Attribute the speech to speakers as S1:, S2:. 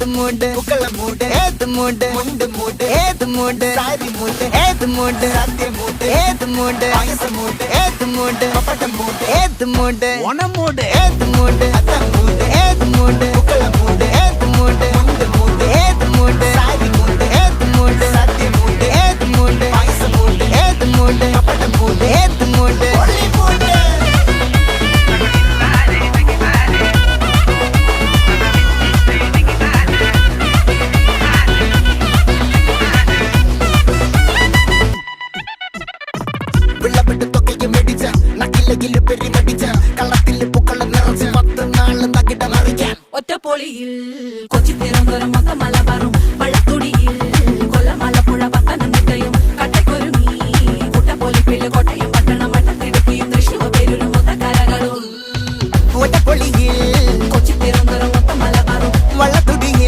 S1: ഏത് മൂട് പുക്കള മൂട് ഏത് മൂട് മുണ്ട് മൂട് ഏത് മൂട് സാരി മൂട് ഏത് മൂട് സദ്യ മൂട് ഏത് മൂട് പായസ മൂട് ഏത് മൂട് പപ്പടം മൂട് ഏത് മൂട് ഓണം മൂട് ഏത് മൂട് അത്തം മൂട് ഏത് മൂട് പുക്കള മൂട് ഏത് മൂട് മുണ്ട് മൂട് ഏത് മൂട് സാരി മൂട് ഏത് മൂട് സദ്യ മൂട് ഏത് മൂട് പായസ മൂട് ഏത് മൂട് പപ്പടം മൂട് ഏത് മൂട് ഒളി മൂട്
S2: ഒറ്റപ്പൊളിയിൽ കൊച്ചി തിരുവനന്തപുരം മൊത്തം മലബാറും